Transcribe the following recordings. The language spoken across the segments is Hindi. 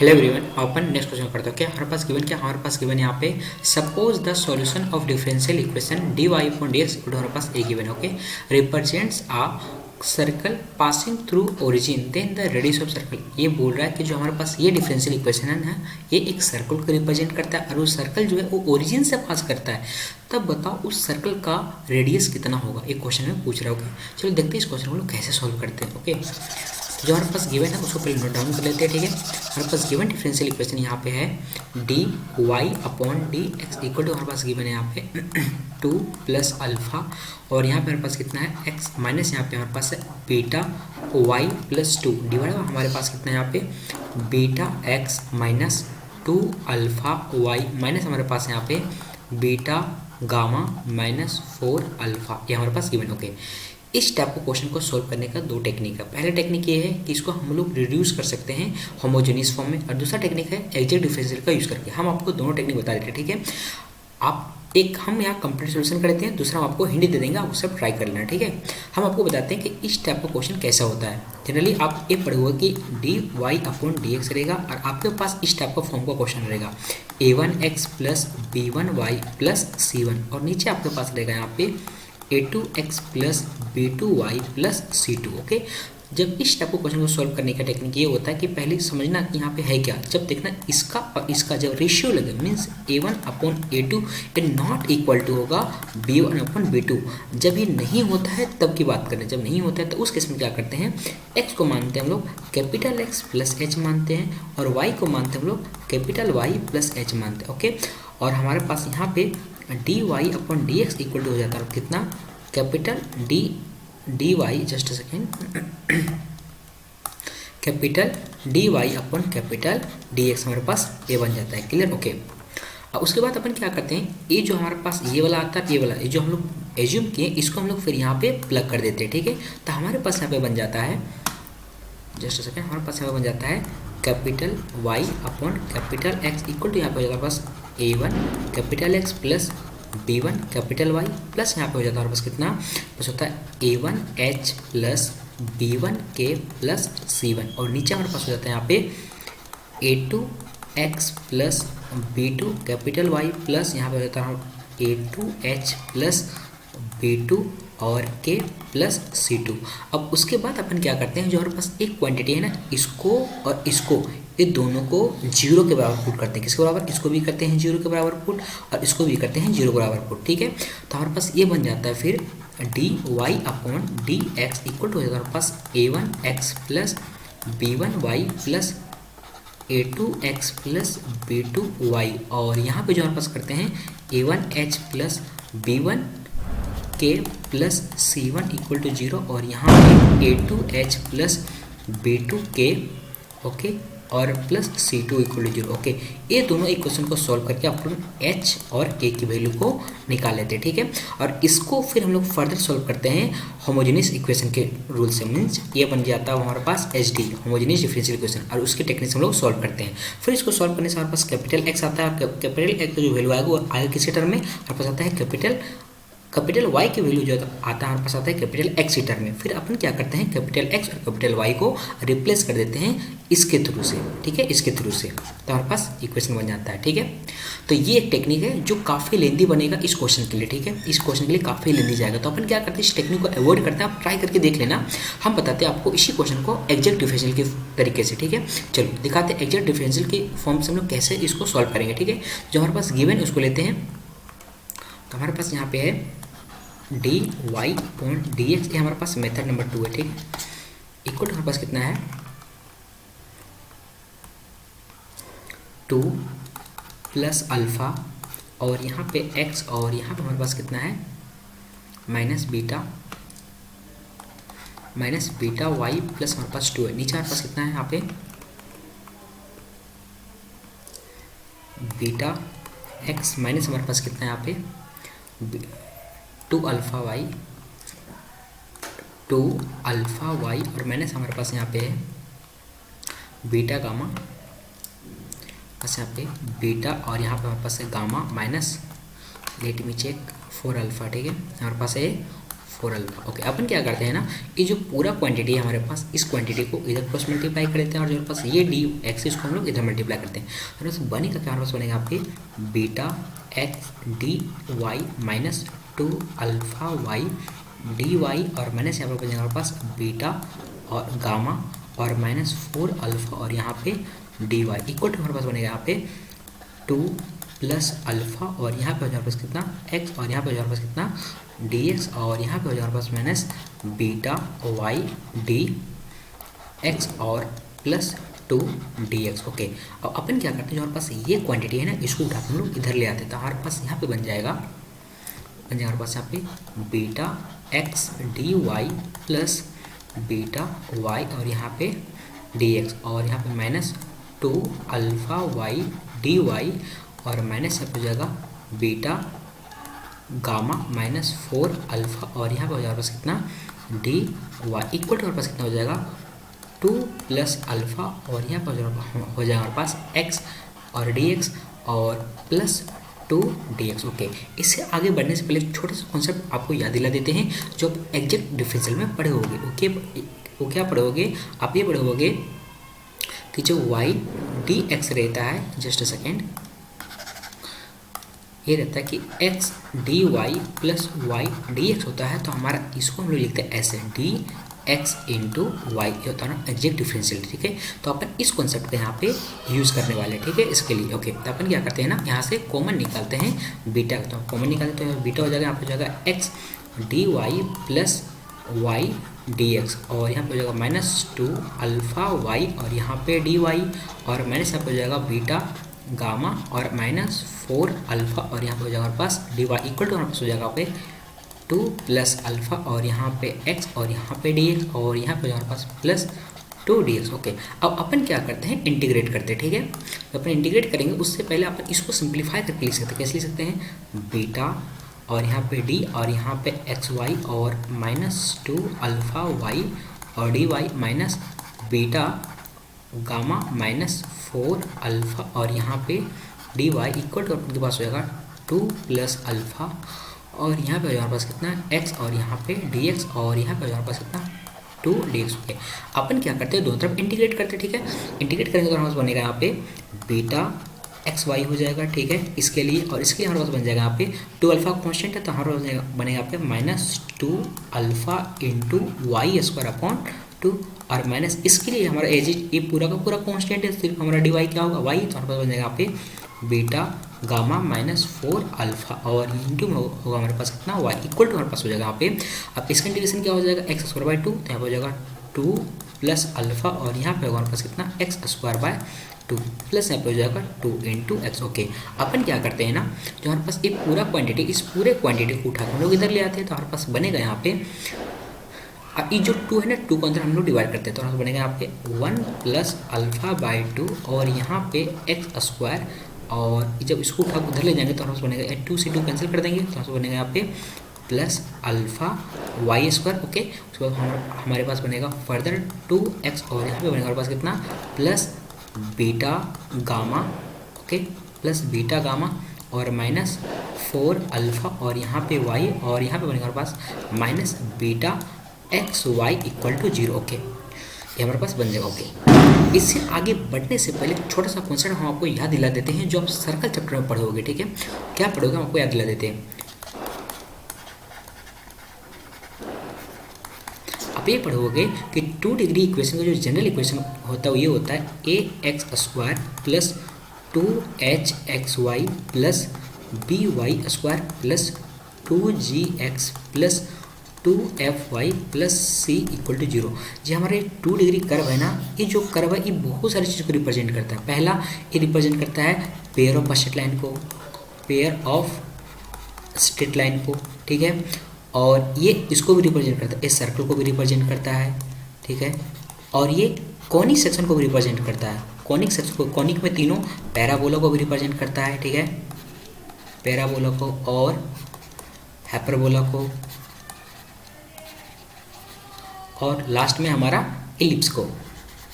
हेलो एवरीवन, अपन नेक्स्ट क्वेश्चन करते हैं। क्या हमारे पास गिवन यहाँ पे suppose the solution of differential equation dy upon dx equal to हमारे पास a given okay represents a circle passing through origin then the radius of circle. ये बोल रहा है कि जो हमारे पास ये डिफरेंशियल इक्वेशन है ना, ये एक सर्कल को रिप्रेजेंट करता है और वो सर्कल जो है वो ओरिजिन से पास करता है। तब बताओ उस सर्कल का रेडियस कितना होगा, एक क्वेश्चन में पूछ रहा है। ओके चलो देखते हैं इस क्वेश्चन को लोग कैसे सॉल्व करते हैं। ओके जो हमारे पास गिवन है उसको पहले नोट डाउन कर लेते हैं। ठीक है, हमारे पास गिवन डिफरेंशियल इक्वेशन यहाँ पे है d y upon d x equal to हमारे पास गिवन है यहाँ पे 2 प्लस अल्फा और यहाँ पे हमारे पास कितना है एक्स माइनस यहाँ पे हमारे पास है बीटा वाई प्लस 2 डिवाइड हमारे पास कितना है यहाँ पे beta x minus 2 alpha y minus हमारे पास यहाँ पे बीटा गामा माइनस 4 अल्फा ये हमारे पास गिवन। ओके इस टाइप को क्वेश्चन को सोल्व करने का दो टेक्निक है। पहला टेक्निक ये है कि इसको हम लोग रिड्यूस कर सकते हैं होमोजेनियस फॉर्म में और दूसरा टेक्निक है एग्जैक्ट डिफरेंशियल का यूज़ करके। हम आपको दोनों टेक्निक बता देते हैं। ठीक है, आप एक हम यहाँ कंप्लीट सोल्यूशन करते हैं, दूसरा हम आपको हिंदी दे देंगे, आप वो सब ट्राई कर लेना। ठीक है, हम आपको बताते हैं कि इस टाइप का क्वेश्चन कैसा होता है। जनरली आप ये पढ़े हुआ कि d y upon d x रहेगा और आपके पास इस टाइप का फॉर्म का क्वेश्चन रहेगा a1x plus b1y plus c1 और नीचे आपके पास रहेगा यहाँ पे a2x plus b2y plus c2। Okay जब इस टाइप को क्वेश्चन को सॉल्व करने का टेक्निक ये होता है कि पहले समझना कि यहाँ पे है क्या। जब देखना इसका और इसका जब रेशियो लगे मीन्स a1 अपॉन a2 ये नॉट इक्वल टू होगा b1 अपॉन b2। जब ये नहीं होता है तब की बात करें, जब नहीं होता है तो उस केस में क्या करते हैं x को मानते हैं हम लोग कैपिटल X प्लस h मानते हैं और y को मानते हैं हम लोग कैपिटल Y प्लस h मानते हैं। ओके और हमारे पास यहाँ पे d y upon d x equal to हो जाता है कितना capital d y just second capital d y upon capital d x हमारे पास ए बन जाता है। क्लियर। ओके अब उसके बाद अपन क्या करते हैं ये जो हमारे पास ये वाला आता है ये वाला ये जो हम लोग एज्यूम किए इसको हम लोग फिर यहाँ पे प्लग कर देते हैं। ठीक है, तो हमारे पास यहाँ पे बन जाता है जस्ट सेकेंड हमारे पास यहाँ पे बन जाता है capital y upon capital x equal to यहाँ पे हो जाता है बस a1 capital X plus b1 capital Y plus यहाँ पे हो जाता है हमारे पास कितना बस होता है a1h plus b1k plus c1 और नीचे हमारे पास हो जाता है यहाँ पे a2x plus b2 capital Y plus यहाँ पे हो जाता है a2h प्लस b2 और k प्लस c2। अब उसके बाद अपन क्या करते हैं जो हमारे पास एक क्वांटिटी है ना इसको और इसको ये दोनों को जीरो के बराबर पुट करते हैं। किसके बराबर इसको भी करते हैं जीरो के बराबर पुट और इसको भी करते हैं जीरो के बराबर पुट। ठीक है, तो हमारे पास ये बन जाता है फिर d y upon d x equal to हो जाता है हमारे पास a1x plus b1y plus a2x plus b2y और यहाँ पे जो हमारे पास करते हैं a1h प्लस b1 के प्लस c1 इक्वल टू 0 और यहाँ पे a2h प्लस b2 के ओके और plus c2 equal to 0। Okay ये दोनों इक्वेशन को सॉल्व करके अपन h और k की वैल्यू को निकाल लेते हैं। ठीक है, और इसको फिर हम लोग फर्दर सॉल्व करते हैं होमोजेनियस इक्वेशन के रूल से मीन्स ये बन जाता है हमारे पास HD होमोजेनियस डिफरेंशियल इक्वेशन और उसके टेक्निक से हम लोग सॉल्व करते हैं। फिर इसको सॉल्व करने से हमारे पास कैपिटल X आता है, कैपिटल X का जो वैल्यू आएगा वो आएगा किसी टर्म में हमारे पास आता है कैपिटल Y की वैल्यू जो आता है हमारे पास आता है कैपिटल X की टर्म में। फिर अपन क्या करते हैं कैपिटल X और कैपिटल Y को रिप्लेस कर देते हैं इसके थ्रू से। ठीक है, इसके थ्रू से तो हमारे पास इक्वेशन बन जाता है। ठीक है, तो ये एक टेक्निक है जो काफ़ी लेंदी बनेगा इस क्वेश्चन के लिए। ठीक है, इस क्वेश्चन के लिए काफ़ी लेंदी जाएगा तो अपन क्या करते हैं इस टेक्निक को अवॉइड करते हैं। आप ट्राई करके देख लेना, हम बताते हैं आपको इसी क्वेश्चन को एग्जैक्ट डिफरेंशियल के तरीके से। ठीक है, चलो दिखाते हैं एग्जैक्ट डिफरेंशियल के फॉर्म से हम लोग कैसे इसको सॉल्व करेंगे। ठीक है, जो हमारे पास गिवन है उसको लेते हैं तो हमारे पास यहाँ पे है d y upon d x ये हमारे पास मेथड नंबर 2 है। ठीक है, इक्वल टू हमारे पास कितना है 2 प्लस अल्फ़ा और यहाँ पे x और यहाँ पे हमारे पास कितना है माइनस बीटा वाई प्लस हमारे पास 2 है। नीचे हमारे पास कितना है यहाँ पे बीटा x माइनस हमारे पास कितना है यहाँ पे 2 अल्फ़ा वाई और माइनस हमारे पास यहाँ पे है बीटा गामा बस यहाँ पे बीटा और यहाँ पे हमारे पास है gamma minus let me check 4 alpha. ठीक है, हमारे पास है 4 अल्फा। ओके, अपन क्या करते हैं ना, ये जो पूरा क्वांटिटी है हमारे पास, इस क्वांटिटी को इधर क्रॉस मल्टीप्लाई कर देते हैं, और जो हमारे पास ये डी एक्स इसको हम लोग इधर मल्टीप्लाई करते हैं। हमारे पास बनेगा क्या, हमारे पास बनेगा आपके beta x d y minus 2 alpha y d y, और माइनस यहाँ पर बनेगा हमारे पास बीटा और गामा और माइनस 4 अल्फा और यहाँ पे डी वाई इक्वल टू हमारे पास बनेगा यहाँ पे 2 प्लस अल्फा और यहाँ पे हो जाए हमारे पास कितना एक्स, और यहाँ पे हो जाए हमारे पास कितना डी एक्स, और यहाँ पे हो जाए हमारे पास minus beta y d x और प्लस 2 डी एक्स। ओके, अब अपन क्या करते हैं, जो हमारे पास ये क्वांटिटी है ना, इसको उठा हम लोग इधर ले आते हैं, तो हमारे पास यहाँ पे बन जाएगा हमारे पास यहाँ पे beta x d y plus beta y और यहाँ पे डी एक्स, और यहाँ पे minus 2 alpha y d y, और माइनस यहाँ पे हो जाएगा बीटा गामा माइनस 4 अल्फा, और यहाँ पे हो जाएगा पास कितना डी वाई इक्वल टू हमारे पास कितना हो जाएगा 2 प्लस अल्फा, और यहाँ पे हो जाएगा हमारे पास एक्स और डी एक्स और प्लस 2 डी एक्स। ओके, इससे आगे बढ़ने से पहले छोटा सा कॉन्सेप्ट आपको याद दिला देते हैं जो आप एग्जैक्ट डिफरेंशियल में पढ़े होगे। ओके, वो क्या पढ़ोगे आप, ये पढ़ोगे कि जो वाई डी एक्स रहता है, जस्ट अ सेकेंड, ये रहता है कि x d y plus y d x होता है, तो हमारा इसको हम लोग लिखते हैं ऐसे डी एक्स इंटू वाई, ये होता है ना एग्जैक्ट डिफरेंशियल। ठीक है, तो अपन इस कॉन्सेप्ट को यहाँ पे यूज़ करने वाले हैं। ठीक है, इसके लिए ओके, तो अपन क्या करते हैं ना, यहाँ से कॉमन निकालते हैं बीटा, तो कॉमन निकालते हैं तो बीटा हो जाएगा, यहाँ पे हो जाएगा x d y plus y d x, और यहाँ पे हो जाएगा माइनस 2 अल्फा वाई और यहाँ पे डी वाई, और माइनस यहाँ पे हो जाएगा बीटा गामा और माइनस 4 अल्फा, और यहाँ पे हो जाएगा हमारे पास डी वाई इक्वल टू हमारे पास हो जाएगा पे 2 प्लस अल्फा और यहाँ पे एक्स और यहाँ पे डी एक्स, और यहाँ पे हमारे पास प्लस 2 डी एक्स। ओके, अब अपन क्या करते हैं, इंटीग्रेट करते हैं। ठीक है, तो अपन इंटीग्रेट करेंगे उससे पहले अपन इसको सिंप्लीफाई करके लिख सकते हैं। कैसे लिख सकते हैं, बीटा और यहाँ पे डी और यहाँ पे एक्स वाई और माइनस 2 अल्फा वाई और d y minus beta gamma minus 4 alpha और यहाँ पे डी वाई इक्वल टू आपके पास हो जाएगा 2 प्लस अल्फा, और यहाँ पे हो जाएगा हमारे पास कितना एक्स और यहाँ पे डी एक्स, और यहाँ पे हो जाएगा हमारे पास कितना 2 डी एक्स। ओके, अपन क्या करते हैं, दोनों तरफ इंटीग्रेट करते हैं। ठीक है, इंटीग्रेट करेंगे तो हमारे पास बनेगा यहाँ पे बीटा एक्स वाई हो जाएगा। ठीक है, इसके लिए और इसके लिए हमारे पास बन जाएगा यहाँ पे 2 अल्फा कॉन्स्टेंट है, तो हमारे पास बनेगा यहाँ पे minus 2 alpha into y square upon 2, और माइनस इसके लिए हमारा एज ये पूरा का पूरा कांस्टेंट है, सिर्फ हमारा डी वाई क्या होगा वाई, तो हमारे पास बन जाएगा यहाँ पे बीटा गामा माइनस 4 अल्फा और इंटू होगा हमारे पास कितना वाई इक्वल टू हमारे पास हो जाएगा यहाँ पे। अब इसका इंटीग्रेशन क्या हो जाएगा एक्स स्क्वायर बाय 2, तो यहाँ पे हो जाएगा 2 प्लस अल्फा और यहाँ पे होगा हमारे पास कितना एक्स स्क्वायर बाय 2 प्लस यहाँ पे हो जाएगा 2 इंटू एक्स। ओके, अपन क्या करते हैं ना, जो हमारे पास एक पूरा क्वांटिटी, इस पूरे क्वांटिटी को उठा हम लोग इधर ले आते हैं, तो हमारे पास बनेगा यहाँ पे, अब ये जो 2 है ना, 2 को अंदर हम लोग डिवाइड करते हैं, तो हमारे बनेगा यहाँ पे 1 प्लस अल्फा बाई 2 और यहाँ पे एक्स स्क्वायर, और जब इसको उठा उधर ले जाएंगे तो हमारे पास बनेगा 2 से 2 कैंसिल कर देंगे, तो हमारे बनेगा यहाँ पे plus alpha y square. Okay, उसके बाद हमारे पास बनेगा फर्दर 2x, और यहाँ पे बनेगा हमारे पास कितना plus beta gamma. Okay, plus beta gamma और माइनस 4 अल्फा और यहाँ पे y, और यहाँ पे बनेगा हमारे पास minus beta x y equal to 0। Okay, ये हमारे पास बन जाएगा। ओके, इससे आगे बढ़ने से पहले छोटा सा कॉन्सेप्ट हम आपको याद दिला देते हैं जो आप सर्कल चैप्टर में पढ़ोगे। ठीक है, क्या पढ़ोगे हम आपको याद दिला देते हैं। आप ये पढ़ोगे कि 2 डिग्री इक्वेशन का जो जनरल इक्वेशन होता है वो ये होता है a x square plus 2hxy plus by square plus 2gx plus 2fy plus c equal to 0। जो हमारे 2 डिग्री कर्व है ना, ये जो कर्व है ये बहुत सारी चीज़ों को रिप्रेजेंट करता है। पहला ये रिप्रेजेंट करता है पेयर ऑफ स्ट्रेट लाइन को, पेयर ऑफ स्ट्रेट लाइन को। ठीक है, और ये इसको भी रिप्रेजेंट करता है, इस सर्कल को भी रिप्रेजेंट करता है। ठीक है, और ये कॉनिक सेक्शन को भी रिप्रेजेंट करता है, कॉनिक सेक्शन को, कॉनिक में तीनों पैराबोला को भी रिप्रेजेंट करता है। ठीक है, पैराबोला को और हाइपरबोला को, और लास्ट में हमारा इलिप्स को।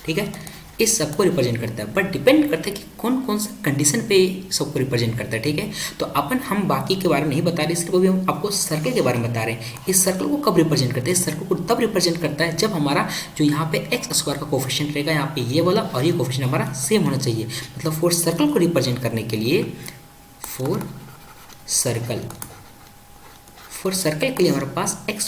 ठीक है, इस सबको रिप्रेजेंट करता है, बट डिपेंड करता है कि कौन कौन सा कंडीशन पे सबको रिप्रेजेंट करता है, ठीक है। तो अपन हम बाकी के बारे में नहीं बता रहे, सिर्फ अभी हम आपको सर्कल के बारे में बता रहे हैं। इस सर्कल को कब रिप्रेजेंट करता है? इस सर्कल को तब रिप्रेजेंट करता है जब हमारा जो यहाँ पे एक्स स्क्वायर का कोफिशिएंट रहेगा, यहाँ पे ये वाला और ये कोफिशिएंट हमारा सेम होना चाहिए। मतलब फॉर सर्कल को रिप्रेजेंट करने के लिए, फॉर सर्कल के लिए हमारे पास एक्स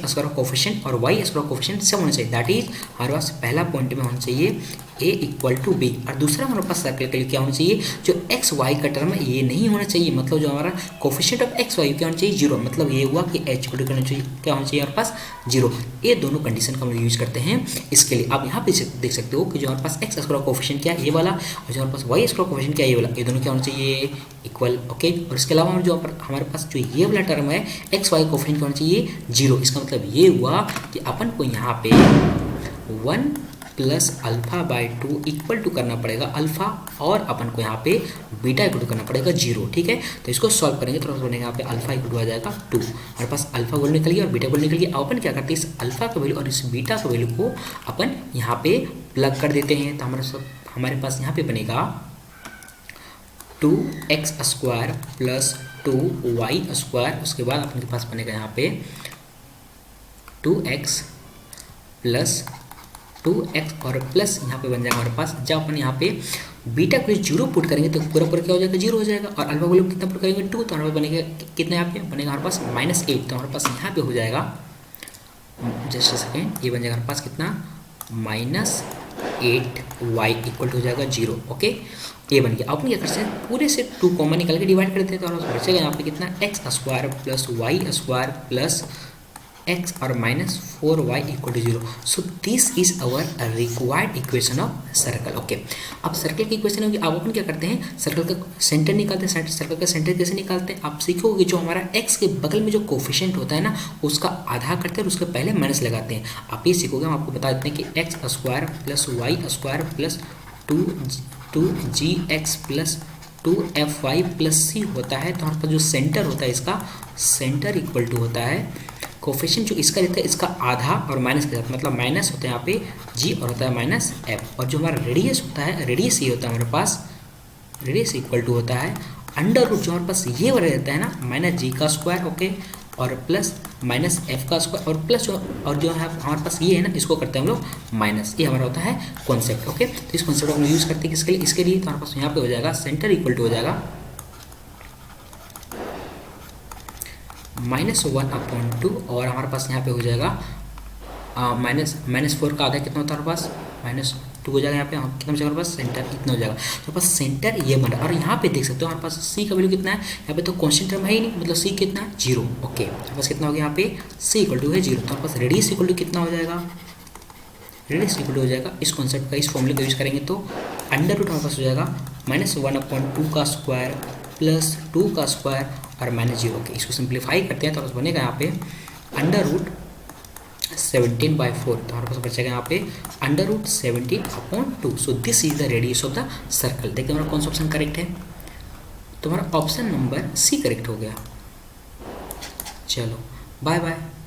स्क्वायर कोफिशिएंट और वाई स्क्वायर कोफिशिएंट सेम होना चाहिए। दैट इज हमारे पास पहला पॉइंट में होना चाहिए a इक्वल टू बी, और दूसरा हमारे पास सर्कल के लिए क्या होना चाहिए, जो एक्स वाई का टर्म है ये नहीं होना चाहिए। मतलब जो हमारा कोफिशिएंट ऑफ एक्स वाई क्या होना चाहिए, जीरो। मतलब ये हुआ कि एच इक्वल टू क्या होना चाहिए हमारे पास, जीरो। ये दोनों कंडीशन का हम यूज करते हैं इसके लिए। आप यहाँ पे देख सकते हो कि जो हमारे पास एक्स स्क्वायर कोफिशिएंट क्या है ये वाला, और जो हमारे पास वाई स्क्वायर कोफिशिएंट क्या है ये वाला, ये दोनों क्या होना चाहिए, इक्वल। ओके, और इसके अलावा जो हमारे पास जो ये वाला टर्म है एक्स वाई कोफिशिएंट होना चाहिए जीरो। इसका मतलब ये हुआ कि अपन को यहाँ पे 1 plus alpha by 2 equal to करना पड़ेगा अल्फा, और अपन को यहाँ पे बीटा इक्वल टू करना पड़ेगा जीरो, ठीक है। तो इसको सॉल्व करेंगे तो बनेगा यहाँ पे अल्फा इक्वल टू आ जाएगा 2। हमारे पास अल्फा वैल्यू निकल गया और बीटा वैल्यू निकल गया। अब अपन क्या करते हैं, इस अल्फा का वैल्यू और इस बीटा का वैल्यू को अपन यहाँ पे प्लग कर देते हैं। तो हमारे पास यहाँ पे बनेगा 2x square plus 2y square. उसके बाद अपने पास बनेगा यहाँ पे 2x प्लस 2x और प्लस यहाँ पे बन जाएगा हमारे पास, जब अपन यहाँ पे बीटा को जीरो पुट करेंगे तो पूरा पूरा क्या हो जाएगा, जीरो हो जाएगा। और अल्फा वैल्यू कितना पुट करेंगे 2, तो हमारे बनेगा कितना, यहाँ पे बनेगा हमारे पास -8। तो हमारे पास यहाँ पे हो जाएगा, जस्ट सेकेंड, ये बन जाएगा हमारे पास कितना, -8y इक्वल टू हो जाएगा 0। ओके, ये बन गया। अपन क्या करते हैं, पूरे से 2 कॉमन निकाल के डिवाइड करते हैं, तो हमारे बचेगा यहाँ पे कितना, x square plus y square plus x और -4y equal to 0। So this is our required equation of circle. Okay, अब सर्कल की इक्वेशन होगी। अब अपन क्या करते हैं, सर्कल का सेंटर निकालते हैं। सर्कल का सेंटर कैसे निकालते हैं, आप सीखोगे। जो हमारा x के बगल में जो कोफिशिएंट होता है ना, उसका आधा करते हैं और उसके पहले माइनस लगाते हैं। आप ये सीखोगे, हम आपको बता देते हैं कि x square plus y square plus 2gx plus 2fy plus c होता है। तो हमारे पास जो सेंटर होता है, इसका सेंटर इक्वल टू होता है कोफिशिएंट जो इसका रहता है इसका आधा और माइनस के साथ, मतलब माइनस होता है यहाँ पे g और होता है -f। और जो हमारा रेडियस होता है, रेडियस ये होता है हमारे पास, रेडियस इक्वल टू होता है अंडर रूट जो हमारे पास ये वाला रहता है ना, -g का स्क्वायर। ओके, और प्लस -f का स्क्वायर और प्लस और जो है हमारे पास ये है ना, इसको करते हैं हम लोग माइनस। ये हमारा होता है कॉन्सेप्ट। ओके, तो इस कॉन्सेप्ट को हम यूज़ करते हैं किसके लिए, इसके लिए। तो हमारे पास यहाँ पे हो जाएगा सेंटर इक्वल टू हो जाएगा -1/2, और हमारे पास यहाँ पे हो जाएगा -4 का आधा कितना होता है हमारे पास, -2 हो जाएगा। यहाँ पे कितना बचेगा हमारे पास, सेंटर इतना हो जाएगा। तो पास सेंटर ये बन रहा है। और यहाँ पे देख सकते हो हमारे पास c का वैल्यू कितना है, यहाँ पे तो कॉन्स्टेंट टर्म है ही नहीं, मतलब c कितना है, 0। ओके, हमारे पास कितना हो गया यहाँ पे, c इक्वल टू है 0। तो हमारे पास रेडियस इक्वल टू कितना हो जाएगा, रेडियस इक्वल टू हो जाएगा इस कॉन्सेप्ट का, इस फॉर्मूले का यूज़ करेंगे तो अंडर रूट हमारे पास हो जाएगा -1/2 का स्क्वायर प्लस 2 का स्क्वायर और -0 के। इसको सिंप्लीफाई करते हैं तो बस बनेगा यहाँ पे अंडर रूट 17/4। तो हमारे पास बचेगा यहाँ पे under root 17/2। So this is the radius of the circle. देखते हैं हमारा कौन सा ऑप्शन करेक्ट है, तो हमारा ऑप्शन नंबर सी करेक्ट हो गया। चलो बाय बाय।